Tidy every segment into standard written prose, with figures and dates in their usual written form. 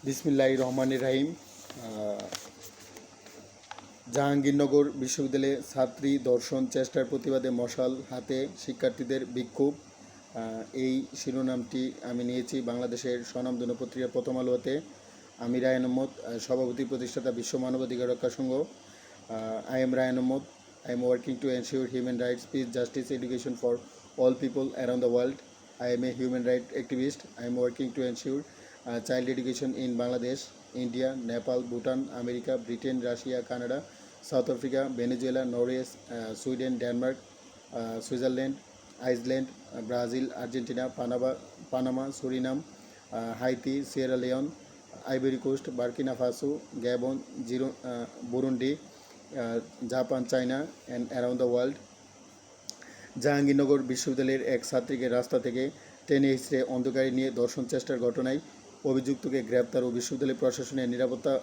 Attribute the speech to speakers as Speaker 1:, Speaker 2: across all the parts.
Speaker 1: বিসমিল্লাহির রহমানির রহিম। জাহাঙ্গীরনগর বিশ্ববিদ্যালয়ে ছাত্রী ধর্ষণ চেষ্টার প্রতিবাদে মশাল হাতে শিক্ষার্থীদের বিক্ষোভ। এই শিরোনামটি আমি নিয়েছি বাংলাদেশের স্বনামধন্য পত্রিকা প্রথম আলো হতে। আমি রায়ন আহমদ, সভাপতি প্রতিষ্ঠাতা বিশ্ব মানবাধিকার রক্ষা সংঘ। I am Ryan Ahmed. I am working to ensure human rights, peace, justice, education for all people around the world. I am a human rights activist. I am working to ensure child education in Bangladesh, India, Nepal, Bhutan, America, Britain, Russia, Canada, South Africa, Venezuela, Norway, Sweden, Denmark, Switzerland, Iceland, Brazil, Argentina, Panama, Suriname, Haiti, Sierra Leone, Ivory Coast, Burkina Faso, Gabon, Burundi, Japan, China and around the world. Jahangirnagar বিশ্ববিদ্যালয়ের এক ছাত্রীকে রাস্তা থেকে টেনে হিঁচড়ে অন্ধকারে নিয়ে ধর্ষণ চেষ্টার ঘটনায় অভিযুক্তকে গ্রেপ্তার ও বিশ্ববিদ্যালয় প্রশাসনের নিরাপত্তা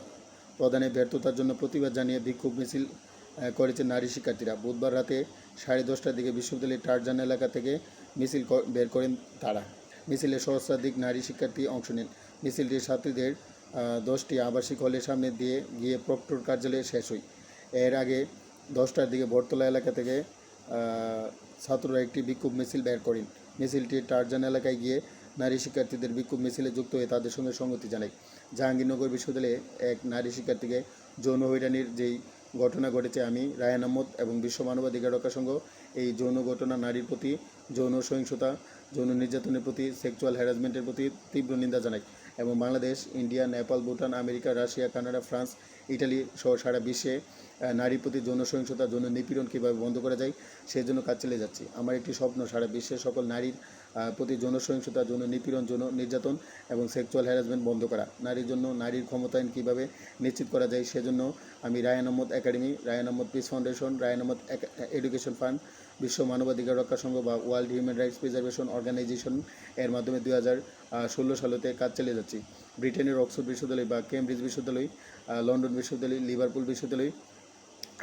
Speaker 1: প্রদানে ব্যর্থতার জন্য প্রতিবাদ জানিয়ে বিক্ষোভ মিছিল করেছে নারী শিক্ষার্থীরা। বুধবার রাতে 10:30টার দিকে বিশ্ববিদ্যালয়ের টারজান এলাকা থেকে মিছিল বের করেন তারা। মিছিলে সহস্রাধিক নারী শিক্ষার্থী অংশ নেন। মিছিলটি ছাত্রীদের 10টি আবাসিক হলের সামনে দিয়ে গিয়ে প্রক্টর কার্যালয়ে শেষ হয়। এর আগে 10টার দিকে বটতলা এলাকা থেকে ছাত্ররা একটি বিক্ষোভ মিছিল বের করেন। মিছিলটি টারজান এলাকায় গিয়ে নারী শিক্ষার্থীদের বিক্ষোভ মিছিলে যুক্ত হয়ে তাদের সঙ্গে সংগতি জানায়। জাহাঙ্গীরনগর বিশ্ববিদ্যালয়ে এক নারী শিক্ষার্থীকে যৌন হয়রানির যেই ঘটনা ঘটেছে, আমি রায়ান আহমদ এবং বিশ্ব মানবাধিকার রক্ষা সংঘ এই যৌন ঘটনা, নারীর প্রতি যৌন সহিংসতা, যৌন নির্যাতনের প্রতি, সেক্সুয়াল হ্যারাসমেন্টের প্রতি তীব্র নিন্দা জানাই এবং Bangladesh, India, Nepal, Bhutan, America, Russia, Canada, France, Italy সহ সারা বিশ্বে নারীর প্রতি যৌন সহিংসতা, যৌন নিপীড়ন কীভাবে বন্ধ করা যায় সেই জন্য কাজ চালিয়ে যাচ্ছি। আমার একটি স্বপ্ন, সারা বিশ্বের সকল নারীর প্রতি যৌন সহিংসতা, যৌন নিপীড়ন, যৌন নির্যাতন এবং সেক্সুয়াল হ্যারাসমেন্ট বন্ধ করা। নারীর জন্য নারীর ক্ষমতায়ন কীভাবে নিশ্চিত করা যায় সেজন্য আমি Rayan Ahmad academy, Rayan Ahmad peace foundation, Rayan Ahmad education fund, বিশ্ব মানবাধিকার রক্ষা সংঘ বা world human rights preservation organisation এর মাধ্যমে 2016 সালেতে কাজ চালিয়ে যাচ্ছি। ব্রিটেনের অক্সফোর্ড বিশ্ববিদ্যালয় বা কেমব্রিজ বিশ্ববিদ্যালয়, লন্ডন বিশ্ববিদ্যালয়, লিভারপুল বিশ্ববিদ্যালয়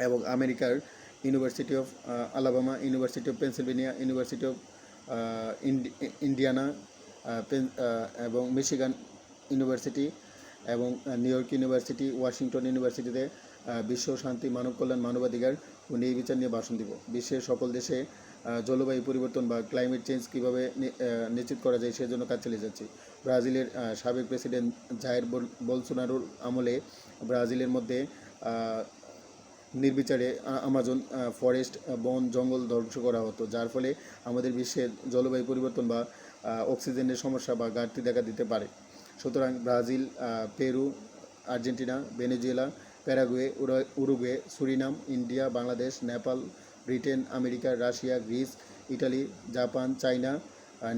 Speaker 1: এবং আমেরিকার university of Alabama, university of Pennsylvania, university of Indiana এবং মিশিগান ইউনিভার্সিটি এবং নিউ ইয়র্ক ইউনিভার্সিটি, ওয়াশিংটন ইউনিভার্সিটিতে বিশ্ব শান্তি, মানব কল্যাণ, মানবাধিকার ও ন্যায় বিচার নিয়ে ভাষণ দিব। বিশ্বের সকল দেশে জলবায়ু পরিবর্তন বা ক্লাইমেট চেঞ্জ কীভাবে নিশ্চিত করা যায় সেজন্য কাজ চালিয়ে যাচ্ছি। ব্রাজিলের সাবেক প্রেসিডেন্ট জায়ের বলসোনারোর আমলে ব্রাজিলের মধ্যে নির্বিচারে আমাজন ফরেস্ট, বন জঙ্গল ধ্বংস করা হতো, যার ফলে আমাদের বিশ্বের জলবায়ু পরিবর্তন বা অক্সিজেনের সমস্যা বা ঘাটতি দেখা দিতে পারে। সুতরাং Brazil, Peru, Argentina, Venezuela, Paraguay, Uruguay, Surinam, India, Bangladesh, Nepal, Britain, America, Russia, Greece, Italy, Japan, China,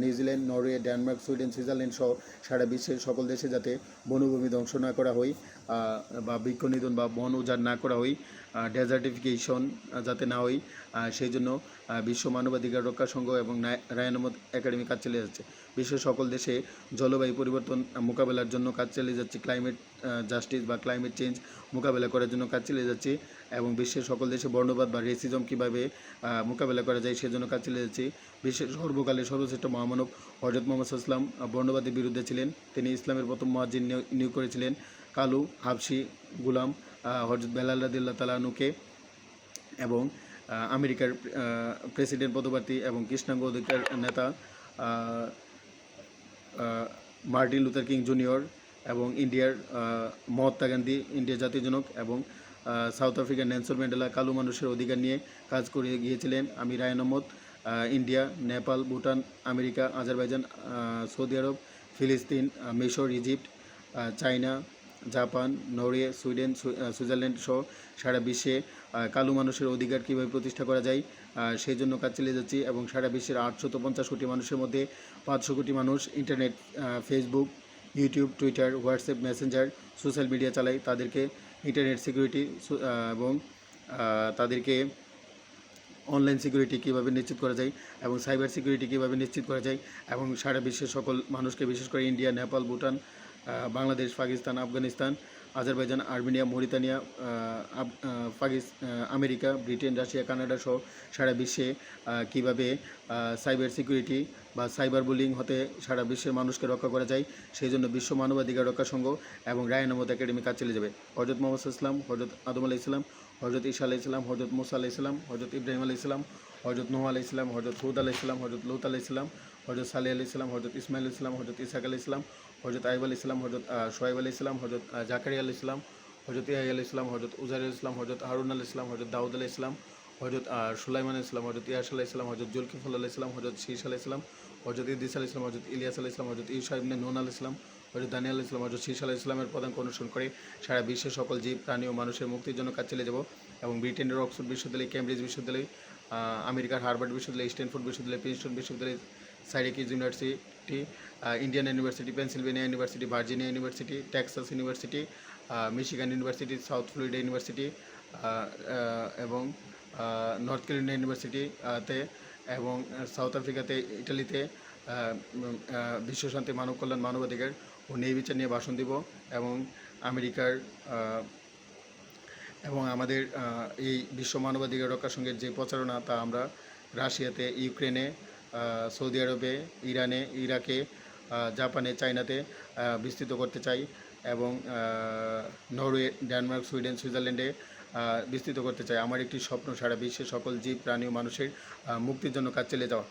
Speaker 1: New Zealand, Norway, Denmark, Sweden, Switzerland সহ সারা বিশ্বের সকল দেশে যাতে বনভূমি ধ্বংস না করা হয় বা বৃক্ষনিধন বা বন উজাড় না করা হয়, ডেজার্টিফিকেশন যাতে না হয়, সেই জন্য বিশ্ব মানবাধিকার রক্ষা সংঘ এবং রায়ান আহমদ একাডেমি কাজ চালিয়ে যাচ্ছে। বিশ্বের সকল দেশে জলবায়ু পরিবর্তন মোকাবেলার জন্য কাজ চালিয়ে যাচ্ছি, ক্লাইমেট জাস্টিস বা ক্লাইমেট চেঞ্জ মোকাবেলা করার জন্য কাজ চালিয়ে যাচ্ছি এবং বিশ্বের সকল দেশে বর্ণবাদ বা রেসিজম কীভাবে মোকাবেলা করা যায় সেজন্য কাজ চালিয়ে যাচ্ছি। বিশ্বের সর্বকালের সর্বশ্রেষ্ঠ মহামানব হযরত মুহাম্মদ সাল্লাল্লাহু আলাইহি ওয়াসাল্লাম বর্ণবাদের বিরুদ্ধে ছিলেন। তিনি ইসলামের প্রথম মুয়াজ্জিন নিয়োগ করেছিলেন কালু হাবশি গুলাম হযরত বেলাল রাদিয়াল্লাহু তাআলা আনহুকে এবং আমেরিকার প্রেসিডেন্ট পদপ্রার্থী এবং কৃষ্ণাঙ্গ অধিকার নেতা মার্টিন লুথার কিং জুনিয়র এবং ইন্ডিয়ার মহাত্মা গান্ধী, ইন্ডিয়ার জাতীয় জনক এবং সাউথ আফ্রিকার নেলসন ম্যান্ডেলা কালো মানুষের অধিকার নিয়ে কাজ করে গিয়েছিলেন। আমি Rayan Ahmed India, Nepal, Bhutan, America, Azerbaijan, সৌদি আরব, ফিলিস্তিন, মিশর, Egypt, China, Japan, Norway, Sweden, Switzerland সহ সারা বিশ্বে কালো মানুষের অধিকার কীভাবে প্রতিষ্ঠা করা যায় সেই জন্য কাজ চালিয়ে যাচ্ছি এবং সারা বিশ্বের 850 কোটি মানুষের মধ্যে 500 কোটি মানুষ internet, Facebook, YouTube, Twitter, WhatsApp, Messenger social media চালায়। তাদেরকে ইন্টারনেট সিকিউরিটি এবং তাদেরকে অনলাইন সিকিউরিটি কীভাবে নিশ্চিত করা যায় এবং সাইবার সিকিউরিটি কীভাবে নিশ্চিত করা যায় এবং সারা বিশ্বের সকল মানুষকে, বিশেষ করে India, Nepal, Bhutan, Bangladesh, Pakistan, Afghanistan, Azerbaijan, Armenia, Mauritania, America, Britain, Russia, Canada সহ সারা বিশ্বে কীভাবে সাইবার সিকিউরিটি বা সাইবার বুলিং হতে সারা বিশ্বের মানুষকে রক্ষা করা যায়, সেই জন্য বিশ্ব মানবাধিকার রক্ষা সংঘ এবং রায় আহমদ একাডেমি কাজ চলে যাবে। হজরত মোহাম্মদ ইসলাম, হজরত আদম আলাহ ইসলাম, হজরত ঈসা আলাহ ইসলাম, হজরত মুসা আলাহ ইসলাম, হজরত ইব্রাহিম আলাহ ইসলাম, হজরত নোহ আলাহ ইসলাম, হজরত হুদ আলাহ ইসলাম, হজরত লুত আলাহ ইসলাম, হজরত সালেহ আলাহ ইসলাম, হজরত ইসমাইল ইসলাম, হজরত ইসাক আলাহ ইসলাম, হজরত আইব আলাহ ইসলাম, হজরত সোহাইব আলাহ ইসলাম, হজরত জাকারিয়া আলাহ ইসলাম, হজরত ইয়াহিয়া আলাহ ইসলাম, হজরত উজাইর আলাহ ইসলাম, হজরত হারুন আলাহ ইসলাম, হজরত দাউদ আলাহ ইসলাম, হজরত সুলাইমান আলাহ ইসলাম, হজরত ইয়াস আলাহ ইসলাম, হজরত জুলকিফুল আলাহ ইসলাম, হজরত শীষ আলাহ ইসলাম, হজরত ইদ্রিস আলাহ ইসলাম, হজরত ইলিয়াস আলাহ ইসলাম, হজরত ঈসা ইবনে নুন আলাহ ইসলাম, হজরত দানিয়াল ইসলাম, হজরত শীষ আলাহ ইসলামের পদাঙ্ক অনুসরণ করে সারা বিশ্বের সকল জীব, প্রাণী ও মানুষের মুক্তির জন্য কাজ চালিয়ে যাব। এবং ব্রিটেনের অক্সফোর্ড বিশ্ববিদ্যালয়, কেমব্রিজ বিশ্ববিদ্যালয়, আমেরিকার হার্ভার্ড বিশ্ববিদ্যালয়, স্ট্যানফোর্ড বিশ্ববিদ্যালয়, প্রিন্সটন বিশ্ববিদ্যালয়, Syracuse University, Indiana University, Pennsylvania University, Virginia University, Texas University, Michigan University, South Florida University এবং নর্থ ক্যারোলিনা ইউনিভার্সিটিতে এবং সাউথ আফ্রিকাতে, ইটালিতে বিশ্বশান্তি, মানব কল্যাণ, মানবাধিকার ও ন্যায় বিচার নিয়ে ভাষণ দিব। এবং আমেরিকার এবং আমাদের এই বিশ্ব মানবাধিকার রক্ষার সঙ্গে যে প্রচারণা, তা আমরা রাশিয়াতে, ইউক্রেনে, সৌদি আরবে, ইরানে, ইরাকে, জাপানে, চায়নাতে বিস্তৃত করতে চাই এবং নরওয়ে, ডেনমার্ক, সুইডেন, সুইজারল্যান্ডে বিস্তৃত করতে চাই। আমার একটি স্বপ্ন সারা বিশ্বের সকল জীব, প্রাণী ও মানুষের মুক্তির জন্য কাজ চালিয়ে যাওয়া।